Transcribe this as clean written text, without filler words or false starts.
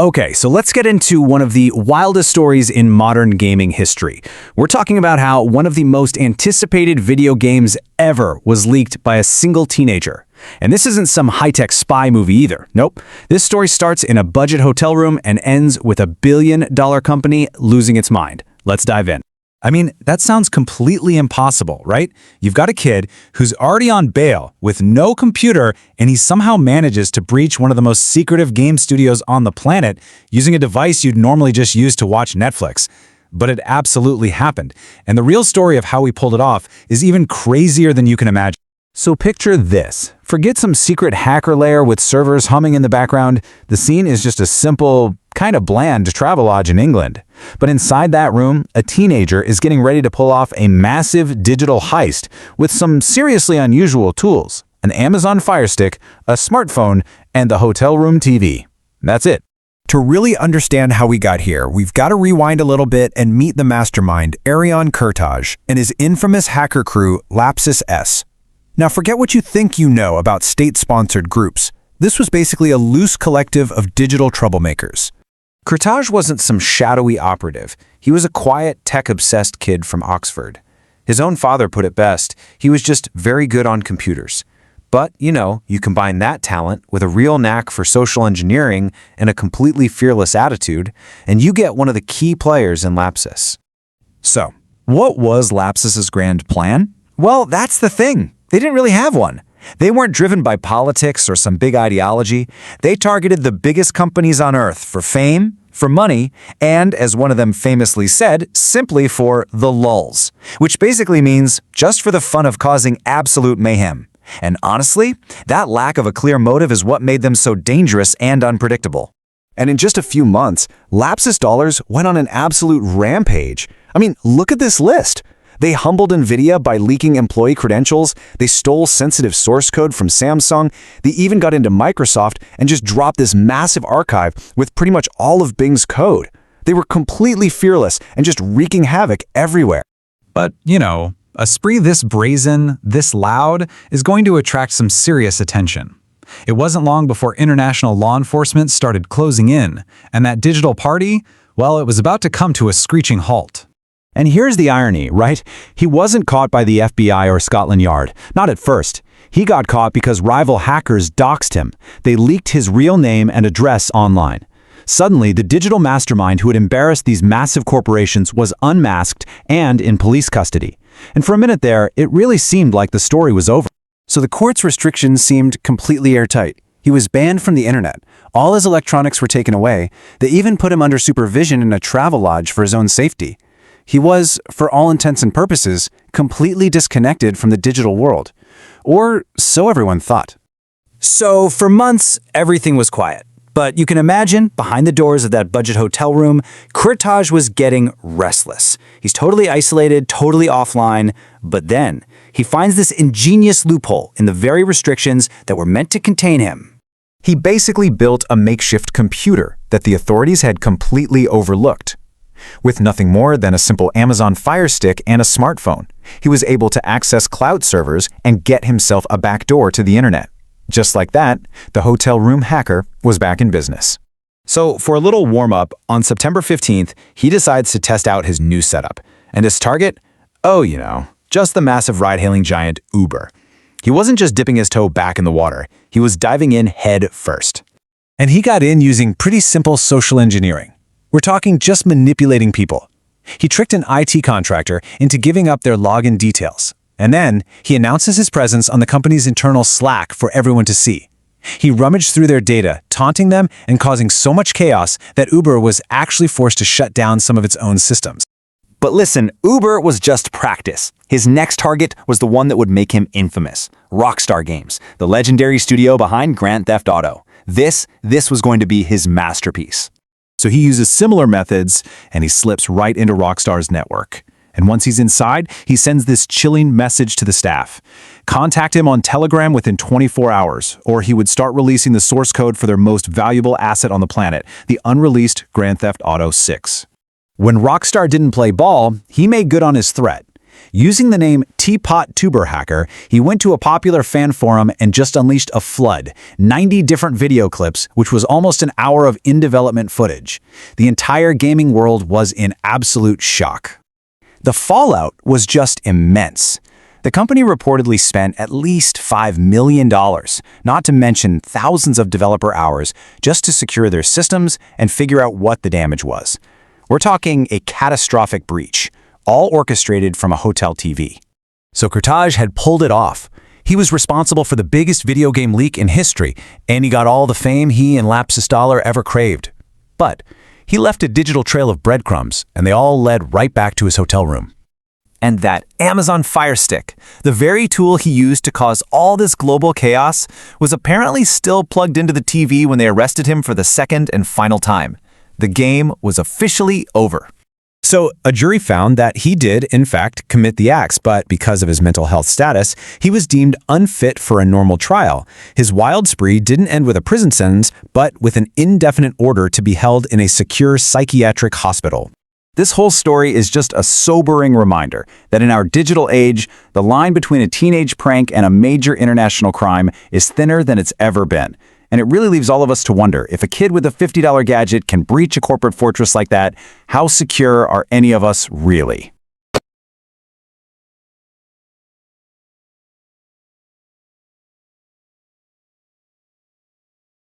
Okay, so let's get into one of the wildest stories in modern gaming history. We're talking about how one of the most anticipated video games ever was leaked by a single teenager. And this isn't some high-tech spy movie either. Nope. This story starts in a budget hotel room and ends with a billion-dollar company losing its mind. Let's dive in. I mean, that sounds completely impossible, right? You've got a kid who's already on bail with no computer, and he somehow manages to breach one of the most secretive game studios on the planet using a device you'd normally just use to watch Netflix. But it absolutely happened. And the real story of how he pulled it off is even crazier than you can imagine. So picture this. Forget some secret hacker lair with servers humming in the background. The scene is just a simple, kind of bland travelodge in England. But inside that room, a teenager is getting ready to pull off a massive digital heist with some seriously unusual tools: an Amazon Fire Stick, a smartphone, and the hotel room TV. That's it. To really understand how we got here, we've got to rewind a little bit and meet the mastermind, Arion Kurtaj, and his infamous hacker crew, Lapsus S. Now, forget what you think you know about state-sponsored groups. This was basically a loose collective of digital troublemakers. Kurtaj wasn't some shadowy operative. He was a quiet, tech-obsessed kid from Oxford. His own father put it best: he was just very good on computers. But, you combine that talent with a real knack for social engineering and a completely fearless attitude, and you get one of the key players in Lapsus. So, what was Lapsus's grand plan? Well, that's the thing. They didn't really have one. They weren't driven by politics or some big ideology. They targeted the biggest companies on Earth for fame, for money, and, as one of them famously said, simply for the lulz, which basically means just for the fun of causing absolute mayhem. And honestly, that lack of a clear motive is what made them so dangerous and unpredictable. And in just a few months, Lapsus dollars went on an absolute rampage. I mean, look at this list. They humbled NVIDIA by leaking employee credentials, they stole sensitive source code from Samsung, they even got into Microsoft and just dropped this massive archive with pretty much all of Bing's code. They were completely fearless and just wreaking havoc everywhere. But, a spree this brazen, this loud, is going to attract some serious attention. It wasn't long before international law enforcement started closing in, and that digital party, well, it was about to come to a screeching halt. And here's the irony, right? He wasn't caught by the FBI or Scotland Yard. Not at first. He got caught because rival hackers doxed him. They leaked his real name and address online. Suddenly, the digital mastermind who had embarrassed these massive corporations was unmasked and in police custody. And for a minute there, it really seemed like the story was over. So the court's restrictions seemed completely airtight. He was banned from the internet. All his electronics were taken away. They even put him under supervision in a travel lodge for his own safety. He was, for all intents and purposes, completely disconnected from the digital world. Or so everyone thought. So for months, everything was quiet. But you can imagine, behind the doors of that budget hotel room, Kurtaj was getting restless. He's totally isolated, totally offline. But then, he finds this ingenious loophole in the very restrictions that were meant to contain him. He basically built a makeshift computer that the authorities had completely overlooked. With nothing more than a simple Amazon Fire Stick and a smartphone, he was able to access cloud servers and get himself a backdoor to the internet. Just like that, the hotel room hacker was back in business. So for a little warm-up, on September 15th, he decides to test out his new setup. And his target? Oh, just the massive ride-hailing giant Uber. He wasn't just dipping his toe back in the water, he was diving in head first. And he got in using pretty simple social engineering. We're talking just manipulating people. He tricked an IT contractor into giving up their login details. And then he announces his presence on the company's internal Slack for everyone to see. He rummaged through their data, taunting them and causing so much chaos that Uber was actually forced to shut down some of its own systems. But listen, Uber was just practice. His next target was the one that would make him infamous: Rockstar Games, the legendary studio behind Grand Theft Auto. This was going to be his masterpiece. So he uses similar methods, and he slips right into Rockstar's network. And once he's inside, he sends this chilling message to the staff. Contact him on Telegram within 24 hours, or he would start releasing the source code for their most valuable asset on the planet, the unreleased Grand Theft Auto 6. When Rockstar didn't play ball, he made good on his threat. Using the name Teapot Tuber Hacker, he went to a popular fan forum and just unleashed a flood, 90 different video clips, which was almost an hour of in-development footage. The entire gaming world was in absolute shock. The fallout was just immense. The company reportedly spent at least $5 million, not to mention thousands of developer hours, just to secure their systems and figure out what the damage was. We're talking a catastrophic breach, all orchestrated from a hotel TV. So Kurtaj had pulled it off. He was responsible for the biggest video game leak in history, and he got all the fame he and Lapsus Dollar ever craved. But he left a digital trail of breadcrumbs, and they all led right back to his hotel room. And that Amazon Fire Stick, the very tool he used to cause all this global chaos, was apparently still plugged into the TV when they arrested him for the second and final time. The game was officially over. So a jury found that he did, in fact, commit the acts, but because of his mental health status, he was deemed unfit for a normal trial. His wild spree didn't end with a prison sentence, but with an indefinite order to be held in a secure psychiatric hospital. This whole story is just a sobering reminder that in our digital age, the line between a teenage prank and a major international crime is thinner than it's ever been. And it really leaves all of us to wonder, if a kid with a $50 gadget can breach a corporate fortress like that, how secure are any of us really?